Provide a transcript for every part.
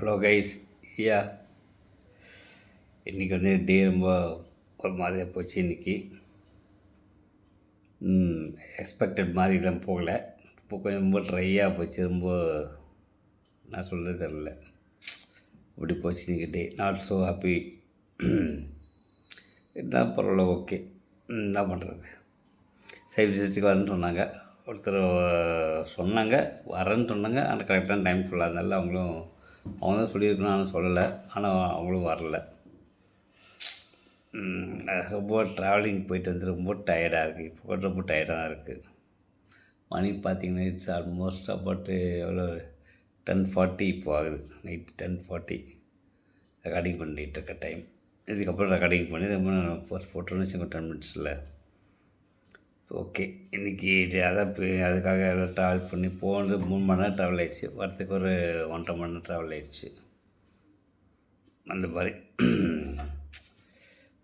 Hello guys. யா இன்றைக்கி வந்து டே ரொம்ப ஒரு மாதிரியாக போச்சு. இன்றைக்கி எக்ஸ்பெக்டட் மாதிரிலாம் போகல. இப்போ கொஞ்சம் ரொம்ப ட்ரையாக போச்சு. ரொம்ப நான் சொல்கிறது தெரில, அப்படி போச்சு இன்றைக்கி டே. Not so happy. இருந்தால் பரவாயில்ல, ஓகே. என்ன பண்ணுறது. சைட் விசிட்டுக்கு வரேன்னு சொன்னாங்க. ஒருத்தர் சொன்னாங்க வரேன்னு சொன்னாங்க. ஆனால் கரெக்டான டைம் சொல்லாதனால அவங்க தான் சொல்லியிருக்கணும், ஆனால் சொல்லலை. ஆனால் அவங்களும் வரல. ரொம்ப ட்ராவலிங் போயிட்டு வந்து ரொம்ப டயர்டாக இருக்குது. இப்போ கூட ரொம்ப டயர்டாக தான் இருக்குது. மணி பார்த்திங்கன்னா இட்ஸ் ஆல்மோஸ்ட் அபவுட்டு எவ்வளோ 10:40 இப்போ ஆகுது. நைட்டு 10:40 ரெக்கார்டிங் பண்ணிகிட்ருக்க டைம். இதுக்கப்புறம் ரெக்கார்டிங் பண்ணி ரொம்ப போஸ்ட் போட்டோன்னு வச்சுக்கோ 10 மினிட்ஸில். ஓகே, இன்றைக்கி அதான் அதுக்காக ட்ராவல் பண்ணி போனது 3 மணி நேரம் ட்ராவல் ஆகிடுச்சு. வரத்துக்கு ஒரு 1.5 மணி நேரம் ட்ராவல் ஆகிடுச்சு. அந்த மாதிரி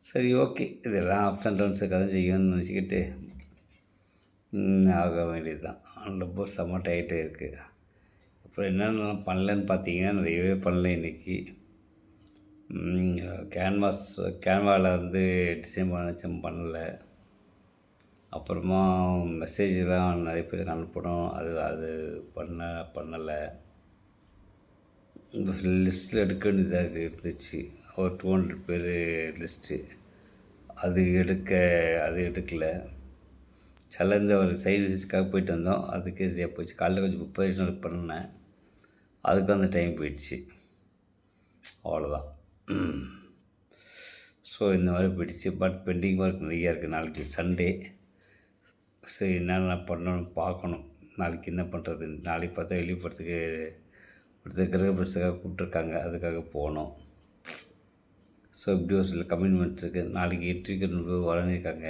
சரி, ஓகே. இதெல்லாம் அப்ஸ் அண்ட் டவுன்ஸுக்கு தான் செய்யணும்னு நினச்சிக்கிட்டு ஆக வேண்டியது தான். ரொம்ப செம்ம டயர்டாக இருக்குது. அப்புறம் என்னென்னலாம் பண்ணலன்னு பார்த்தீங்கன்னா, நிறையவே பண்ணல இன்றைக்கி. கேன்வாவில் வந்து டிசைன் பண்ண பண்ணலை. அப்புறமா மெசேஜெலாம் நிறைய பேருக்கு அனுப்பணும். அது பண்ணலை. இந்த லிஸ்ட்டில் எடுக்க வேண்டியதாக இருந்துச்சு. ஒரு 200 பேர் லிஸ்ட்டு. அது எடுக்கலை. சிலந்து ஒரு சைட் விசிட்ஸ்க்காக போயிட்டு வந்தோம். அதுக்கே சரியாக போச்சு. காலையில் கொஞ்சம் ப்ரிப்பரேஷன் பண்ணேன். அதுக்கு அந்த டைம் போயிடுச்சு. அவ்வளோதான். ஸோ இந்த மாதிரி போயிடுச்சு. பட் பெண்டிங் ஒர்க் நிறையா இருக்குது. நாளைக்கு சண்டே. சரி, என்னென்ன பண்ணணும்னு பார்க்கணும். நாளைக்கு என்ன பண்ணுறது. நாளைக்கு பார்த்தா வெளியே போகிறதுக்கு கிரகப்பிரவேசத்துக்காக கூப்பிட்ருக்காங்க. அதுக்காக போகணும். ஸோ இப்படி ஒரு சில கமிட்மெண்ட்ஸ் இருக்குது. நாளைக்கு 8 வரணிருக்காங்க.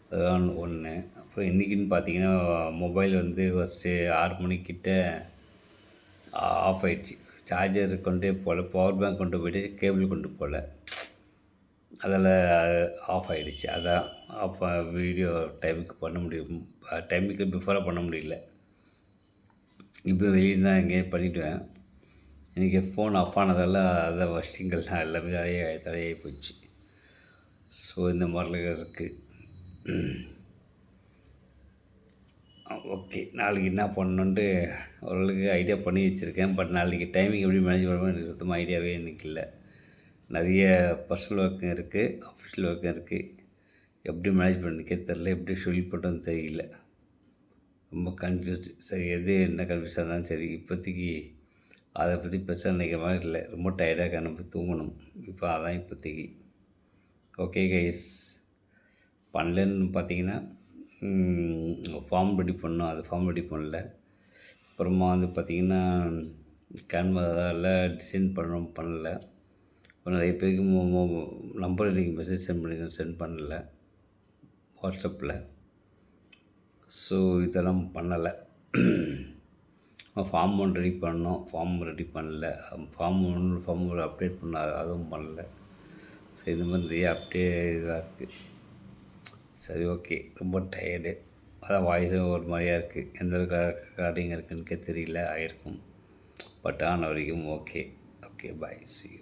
அதுதான் ஒன்று. அப்புறம் இன்றைக்கின்னு பார்த்தீங்கன்னா, மொபைல் வந்து ஃபஸ்ட்டு 6 மணிக்கிட்ட ஆஃப் ஆகிடுச்சு. சார்ஜர் கொண்டே போகல, பவர் பேங்க் கொண்டு போய்ட்டு கேபிள் கொண்டு போகல. அதில் ஆஃப் ஆகிடுச்சு. அதான் அப்போ வீடியோ டைமுக்கு பண்ண முடியும். டைமுக்கு பிஃபோராக பண்ண முடியல. இப்போ வெளியே தான் எங்கேயே பண்ணிவிடுவேன். இன்றைக்கி ஃபோன் ஆஃப் ஆனதால் அதான் வஷ்டிங்கள்லாம் எல்லாமே தலையாகி போச்சு. ஸோ இந்த மாதிரிலாம் இருக்குது. ஓகே, நாளைக்கு என்ன பண்ணணுன்ட்டு ஓரளவுக்கு ஐடியா பண்ணி வச்சுருக்கேன். பட் நாளைக்கு டைமிங் எப்படி மேனேஜ் பண்ணுவோம் எனக்கு சுத்தமாக ஐடியாவே எனக்கு இல்லை. நிறைய பர்சனல் ஒர்க்கும் இருக்குது, ஆஃபீஷியல் ஒர்க்கும் இருக்குது. எப்படி மேனேஜ் பண்ணிக்கே தெரில, எப்படி ஷெடியூல் பண்ணுறதுன்னு தெரியல. ரொம்ப கன்ஃபியூஸ்டு. சரி, என்ன கன்ஃபியூஸாக இருந்தாலும் சரி, இப்போதைக்கு அதை பற்றி பெருசாக நினைக்கிற மாதிரி இல்லை. ரொம்ப டயர்டாக நம்ம தூங்கணும். இப்போ அதான் இப்போதைக்கு. ஓகே கைஸ், பண்ணலன்னு பார்த்தீங்கன்னா ஃபார்ம் ரெடி பண்ணோம். அது ஃபார்ம் ரெடி பண்ணல. அப்புறமா வந்து பார்த்திங்கன்னா கேன்வாவில் டிசைன் பண்ணல. அப்புறம் நிறைய பேருக்கு நம்பர் நீங்கள் மெசேஜ் சென்ட் பண்ணல வாட்ஸ்அப்பில். ஸோ இதெல்லாம் பண்ணலை. ஃபார்ம் ஒன்று ரெடி பண்ணோம். ஃபார்ம் ரெடி பண்ணல. ஃபார்ம் ஒரு அப்டேட் பண்ண அதுவும் பண்ணல. ஸோ இந்த மாதிரி நிறைய இதாக இருக்குது. சரி, ஓகே. ரொம்ப டயர்டு. அதான் வாய்ஸும் ஒரு மாதிரியாக இருக்குது. எந்த ரெக்கார்டிங் இருக்குன்னு தெரியல. ஆகிருக்கும். பட் ஆன வரைக்கும் okay. Okay, bye, C you.